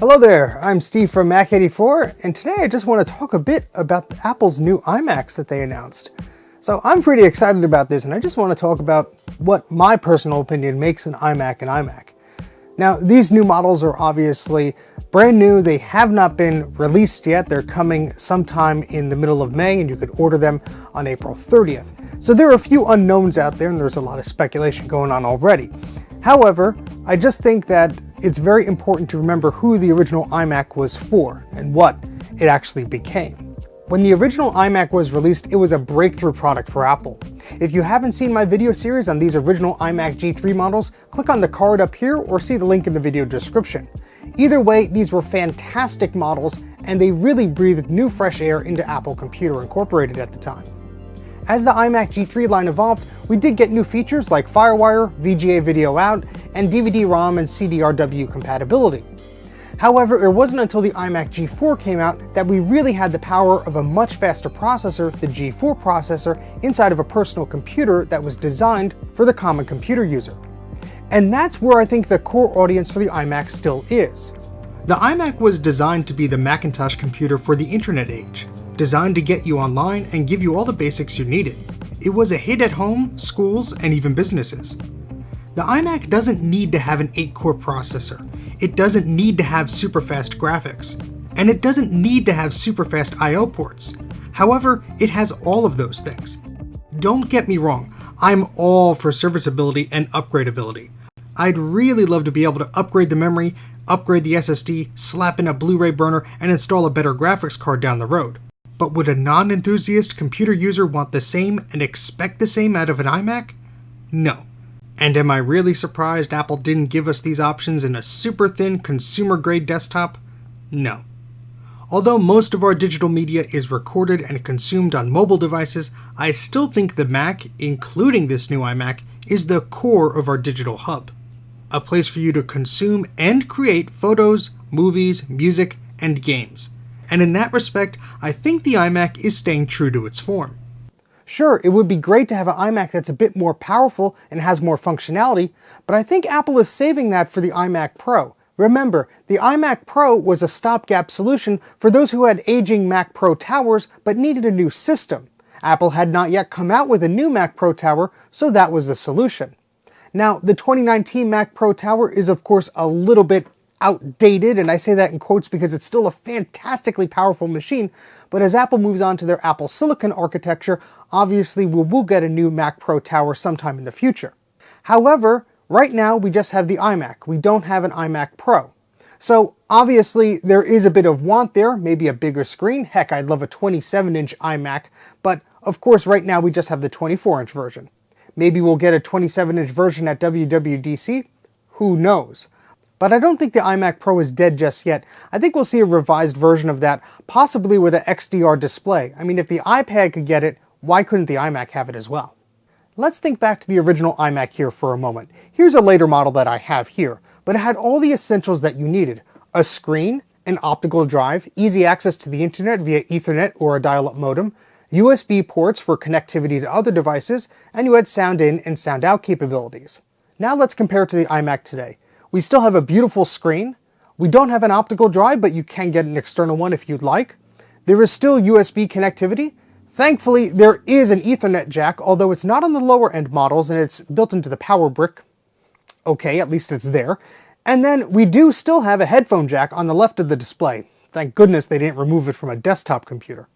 Hello there, I'm Steve from Mac84, and today I just want to talk a bit about Apple's new iMacs that they announced. So I'm pretty excited about this, and I just want to talk about what my personal opinion makes an iMac an iMac. Now, these new models are obviously brand new. They have not been released yet. They're coming sometime in the middle of May, and you could order them on April 30th. So there are a few unknowns out there, and there's a lot of speculation going on already. However, I just think that it's very important to remember who the original iMac was for and what it actually became. When the original iMac was released, it was a breakthrough product for Apple. If you haven't seen my video series on these original iMac G3 models, click on the card up here or see the link in the video description. Either way, these were fantastic models, and they really breathed new fresh air into Apple Computer Incorporated at the time. As the iMac G3 line evolved, we did get new features like FireWire, VGA video out, and DVD-ROM and CDRW compatibility. However, it wasn't until the iMac G4 came out that we really had the power of a much faster processor, the G4 processor, inside of a personal computer that was designed for the common computer user. And that's where I think the core audience for the iMac still is. The iMac was designed to be the Macintosh computer for the internet age, designed to get you online and give you all the basics you needed. It was a hit at home, schools, and even businesses. The iMac doesn't need to have an 8-core processor. It doesn't need to have super fast graphics. And it doesn't need to have super fast I/O ports. However, it has all of those things. Don't get me wrong, I'm all for serviceability and upgradability. I'd really love to be able to upgrade the memory, upgrade the SSD, slap in a Blu-ray burner, and install a better graphics card down the road. But would a non-enthusiast computer user want the same and expect the same out of an iMac? No. And am I really surprised Apple didn't give us these options in a super thin consumer-grade desktop? No. Although most of our digital media is recorded and consumed on mobile devices, I still think the Mac, including this new iMac, is the core of our digital hub. A place for you to consume and create photos, movies, music, and games. And in that respect, I think the iMac is staying true to its form. Sure, it would be great to have an iMac that's a bit more powerful and has more functionality, but I think Apple is saving that for the iMac Pro. Remember, the iMac Pro was a stopgap solution for those who had aging Mac Pro towers but needed a new system. Apple had not yet come out with a new Mac Pro tower, so that was the solution. Now, the 2019 Mac Pro tower is of course a little bit outdated, and I say that in quotes because it's still a fantastically powerful machine, but as Apple moves on to their Apple Silicon architecture, obviously we will get a new Mac Pro tower sometime in the future. However, right now we just have the iMac. We don't have an iMac Pro. So obviously there is a bit of want there, maybe a bigger screen. Heck, I'd love a 27-inch iMac, but of course right now we just have the 24-inch version. Maybe we'll get a 27-inch version at WWDC, who knows. But I don't think the iMac Pro is dead just yet. I think we'll see a revised version of that, possibly with an XDR display. I mean, if the iPad could get it, why couldn't the iMac have it as well? Let's think back to the original iMac here for a moment. Here's a later model that I have here, but it had all the essentials that you needed. A screen, an optical drive, easy access to the internet via Ethernet or a dial-up modem, USB ports for connectivity to other devices, and you had sound in and sound out capabilities. Now let's compare it to the iMac today. We still have a beautiful screen. We don't have an optical drive, but you can get an external one if you'd like. There is still USB connectivity. Thankfully, there is an Ethernet jack, although it's not on the lower end models and it's built into the power brick. Okay, at least it's there. And then we do still have a headphone jack on the left of the display. Thank goodness they didn't remove it from a desktop computer.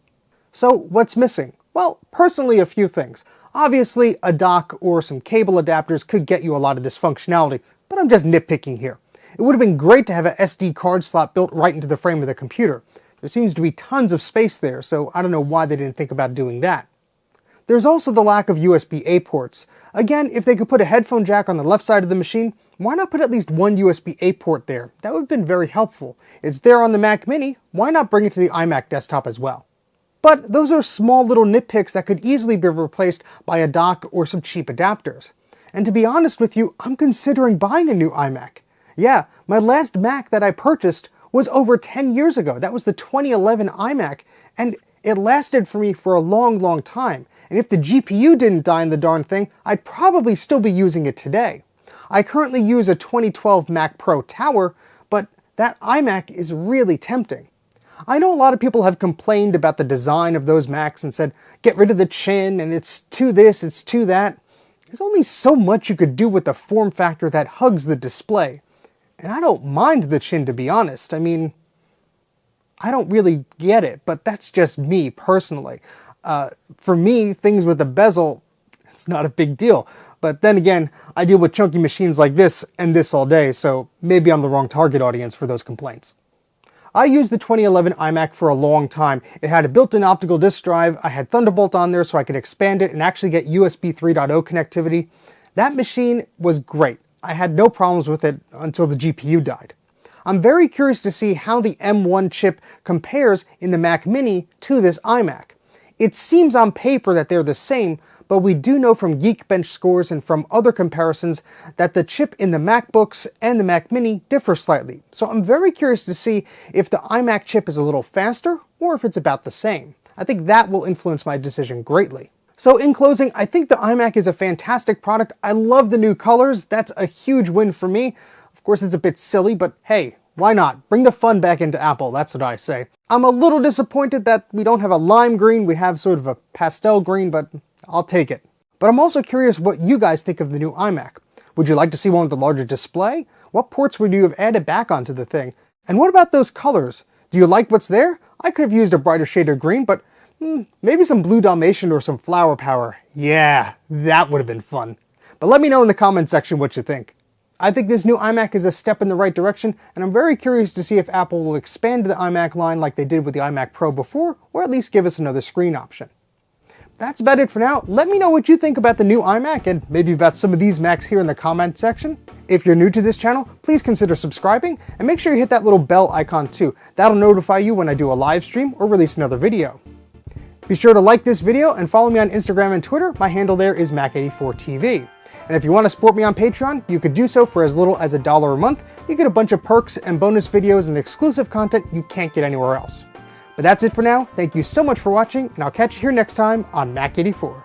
So what's missing? Well, personally, a few things. Obviously, a dock or some cable adapters could get you a lot of this functionality, but I'm just nitpicking here. It would have been great to have an SD card slot built right into the frame of the computer. There seems to be tons of space there, so I don't know why they didn't think about doing that. There's also the lack of USB-A ports. Again, if they could put a headphone jack on the left side of the machine, why not put at least one USB-A port there? That would have been very helpful. It's there on the Mac Mini, why not bring it to the iMac desktop as well? But those are small little nitpicks that could easily be replaced by a dock or some cheap adapters. And to be honest with you, I'm considering buying a new iMac. Yeah, my last Mac that I purchased was over 10 years ago. That was the 2011 iMac, and it lasted for me for a long, long time. And if the GPU didn't die in the darn thing, I'd probably still be using it today. I currently use a 2012 Mac Pro Tower, but that iMac is really tempting. I know a lot of people have complained about the design of those Macs and said, get rid of the chin and it's too this, it's too that. There's only so much you could do with a form factor that hugs the display. And I don't mind the chin, to be honest. I mean, I don't really get it, but that's just me personally. For me, things with a bezel, it's not a big deal. But then again, I deal with chunky machines like this and this all day, so maybe I'm the wrong target audience for those complaints. I used the 2011 iMac for a long time. It had a built-in optical disk drive, I had Thunderbolt on there so I could expand it and actually get USB 3.0 connectivity. That machine was great. I had no problems with it until the GPU died. I'm very curious to see how the M1 chip compares in the Mac Mini to this iMac. It seems on paper that they're the same, but we do know from Geekbench scores and from other comparisons that the chip in the MacBooks and the Mac Mini differ slightly. So I'm very curious to see if the iMac chip is a little faster or if it's about the same. I think that will influence my decision greatly. So in closing, I think the iMac is a fantastic product. I love the new colors. That's a huge win for me. Of course, it's a bit silly, but hey, why not? Bring the fun back into Apple, that's what I say. I'm a little disappointed that we don't have a lime green. We have sort of a pastel green, but I'll take it. But I'm also curious what you guys think of the new iMac. Would you like to see one with a larger display? What ports would you have added back onto the thing? And what about those colors? Do you like what's there? I could have used a brighter shade of green, but maybe some blue Dalmatian or some flower power. Yeah, that would have been fun. But let me know in the comment section what you think. I think this new iMac is a step in the right direction, and I'm very curious to see if Apple will expand the iMac line like they did with the iMac Pro before, or at least give us another screen option. That's about it for now. Let me know what you think about the new iMac and maybe about some of these Macs here in the comment section. If you're new to this channel, please consider subscribing and make sure you hit that little bell icon too. That'll notify you when I do a live stream or release another video. Be sure to like this video and follow me on Instagram and Twitter. My handle there is Mac84TV. And if you want to support me on Patreon, you could do so for as little as $1 a month. You get a bunch of perks and bonus videos and exclusive content you can't get anywhere else. But that's it for now. Thank you so much for watching, and I'll catch you here next time on Mac84.